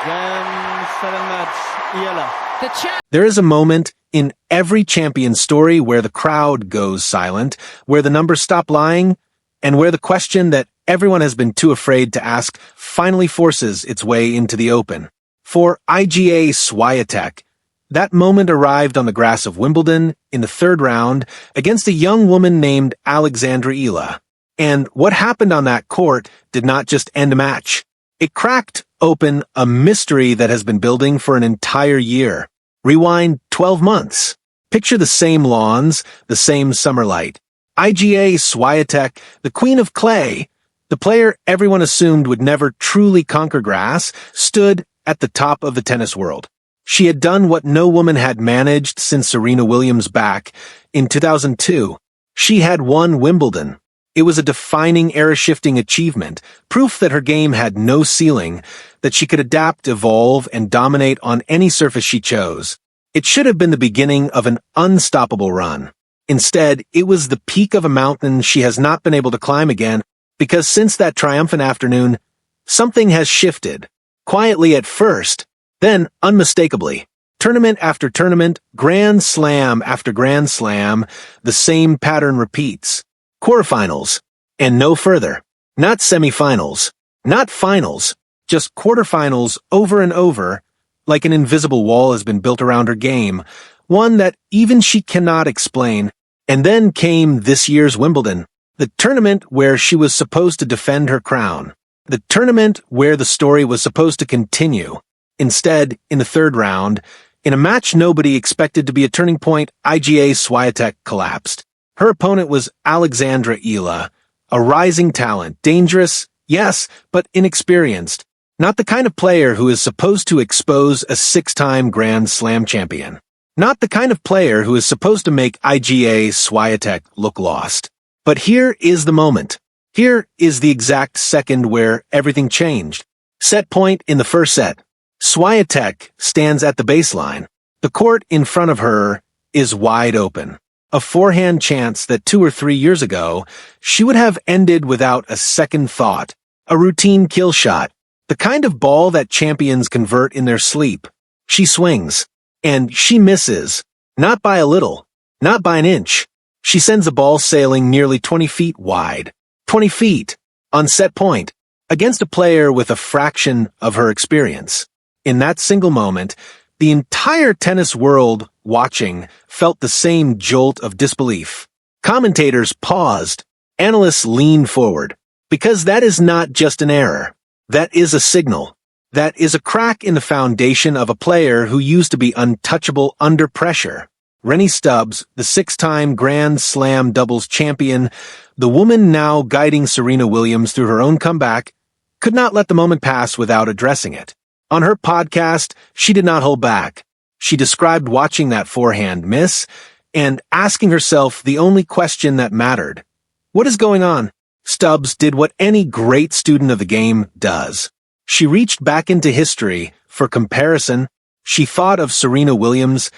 Game 7 match, Eala. There is a moment in every champion story where the crowd goes silent, where the numbers stop lying, and where the question that everyone has been too afraid to ask finally forces its way into the open. For Iga Swiatek, that moment arrived on the grass of Wimbledon in the third round against a young woman named Alexandra Eala. And what happened on that court did not just end a match. It cracked open a mystery that has been building for an entire year. Rewind 12 months. Picture the same lawns, the same summer light. Iga Swiatek, the queen of clay, the player everyone assumed would never truly conquer grass, stood at the top of the tennis world. She had done what no woman had managed since Serena Williams back in 2002. She had won Wimbledon. It was a defining era-shifting achievement, proof that her game had no ceiling, that she could adapt, evolve, and dominate on any surface she chose. It should have been the beginning of an unstoppable run. Instead, it was the peak of a mountain she has not been able to climb again, because since that triumphant afternoon, something has shifted. Quietly at first, then unmistakably. Tournament after tournament, grand slam after grand slam, the same pattern repeats. Quarterfinals, and no further. Not semifinals, not finals, just quarterfinals over and over, like an invisible wall has been built around her game, one that even she cannot explain. And then came this year's Wimbledon, the tournament where she was supposed to defend her crown, the tournament where the story was supposed to continue. Instead, in the third round, in a match nobody expected to be a turning point, Iga Swiatek collapsed. Her opponent was Alexandra Eala, a rising talent, dangerous, yes, but inexperienced, not the kind of player who is supposed to expose a six-time Grand Slam champion, not the kind of player who is supposed to make Iga Swiatek look lost. But here is the moment. Here is the exact second where everything changed. Set point in the first set. Swiatek stands at the baseline. The court in front of her is wide open. A forehand chance that 2 or 3 years ago, she would have ended without a second thought. A routine kill shot. The kind of ball that champions convert in their sleep. She swings. And she misses. Not by a little. Not by an inch. She sends the ball sailing nearly 20 feet wide. 20 feet. On set point. Against a player with a fraction of her experience. In that single moment, the entire tennis world watching felt the same jolt of disbelief. Commentators paused. Analysts leaned forward. Because that is not just an error. That is a signal. That is a crack in the foundation of a player who used to be untouchable under pressure. Rennae Stubbs, the 6-time Grand Slam doubles champion, the woman now guiding Serena Williams through her own comeback, could not let the moment pass without addressing it. On her podcast, she did not hold back. She described watching that forehand miss and asking herself the only question that mattered. What is going on? Stubbs did what any great student of the game does. She reached back into history for comparison. She thought of Serena Williams,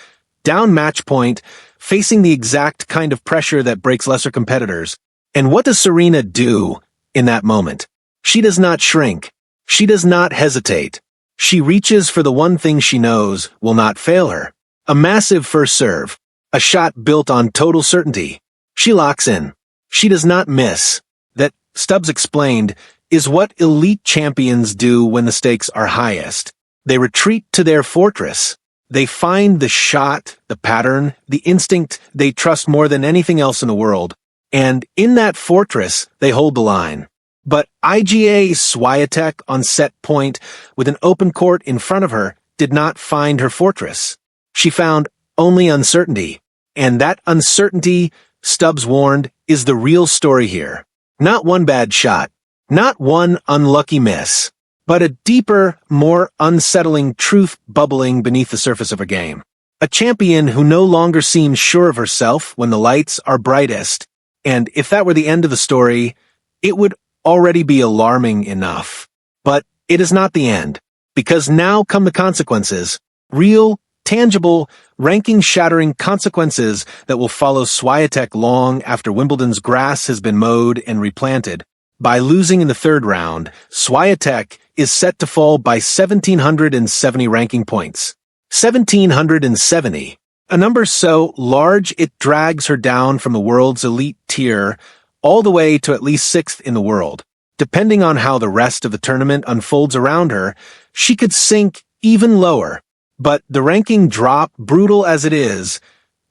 down match point, facing the exact kind of pressure that breaks lesser competitors. And what does Serena do in that moment? She does not shrink. She does not hesitate. She reaches for the one thing she knows will not fail her. A massive first serve. A shot built on total certainty. She locks in. She does not miss. That, Stubbs explained, is what elite champions do when the stakes are highest. They retreat to their fortress. They find the shot, the pattern, the instinct they trust more than anything else in the world. And in that fortress, they hold the line. But Iga Swiatek on set point with an open court in front of her did not find her fortress. She found only uncertainty. And that uncertainty, Stubbs warned, is the real story here. Not one bad shot. Not one unlucky miss. But a deeper, more unsettling truth bubbling beneath the surface of her game. A champion who no longer seems sure of herself when the lights are brightest. And if that were the end of the story, it would already be alarming enough. But it is not the end, because now come the consequences. Real, tangible, ranking-shattering consequences that will follow Swiatek long after Wimbledon's grass has been mowed and replanted. By losing in the third round, Swiatek is set to fall by 1,770 ranking points. 1,770. A number so large it drags her down from the world's elite tier all the way to at least 6th in the world. Depending on how the rest of the tournament unfolds around her, she could sink even lower. But the ranking drop, brutal as it is,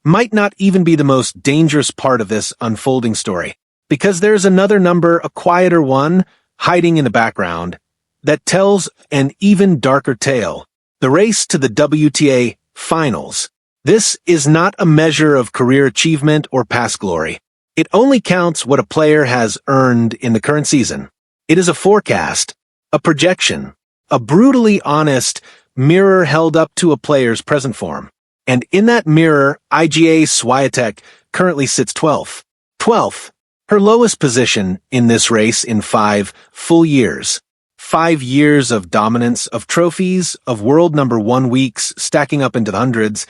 might not even be the most dangerous part of this unfolding story. Because there's another number, a quieter one, hiding in the background, that tells an even darker tale. The race to the WTA Finals. This is not a measure of career achievement or past glory. It only counts what a player has earned in the current season. It is a forecast, a projection, a brutally honest mirror held up to a player's present form. And in that mirror, Iga Swiatek currently sits 12th. 12th, her lowest position in this race in 5 full years. 5 years of dominance, of trophies, of world number 1 weeks stacking up into the hundreds,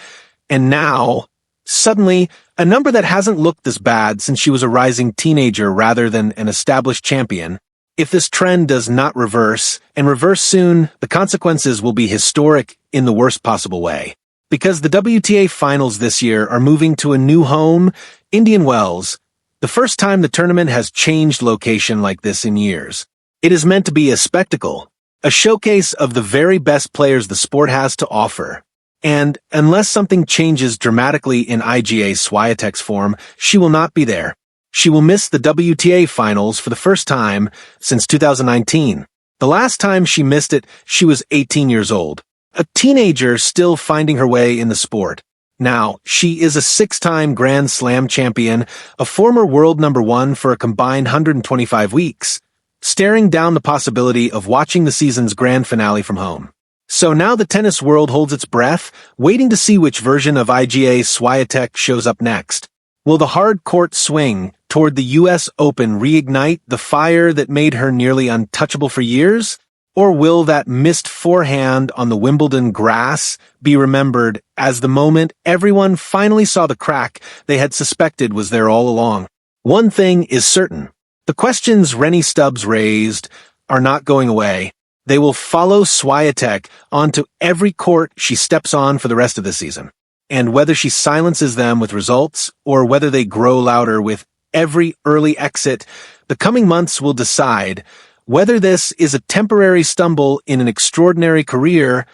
and now, suddenly, a number that hasn't looked this bad since she was a rising teenager rather than an established champion. If this trend does not reverse, and reverse soon, the consequences will be historic in the worst possible way. Because the WTA Finals this year are moving to a new home, Indian Wells, the first time the tournament has changed location like this in years. It is meant to be a spectacle, a showcase of the very best players the sport has to offer. And unless something changes dramatically in Iga Swiatek's form, she will not be there. She will miss the WTA Finals for the first time since 2019. The last time she missed it, she was 18 years old. A teenager still finding her way in the sport. Now, she is a 6-time Grand Slam champion, a former world number 1 for a combined 125 weeks, staring down the possibility of watching the season's grand finale from home. So now the tennis world holds its breath, waiting to see which version of Iga Swiatek shows up next. Will the hard court swing toward the US Open reignite the fire that made her nearly untouchable for years? Or will that missed forehand on the Wimbledon grass be remembered as the moment everyone finally saw the crack they had suspected was there all along? One thing is certain. The questions Rennae Stubbs raised are not going away. They will follow Swiatek onto every court she steps on for the rest of the season. And whether she silences them with results, or whether they grow louder with every early exit, the coming months will decide whether this is a temporary stumble in an extraordinary career,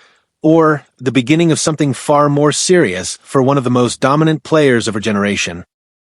or the beginning of something far more serious for one of the most dominant players of her generation.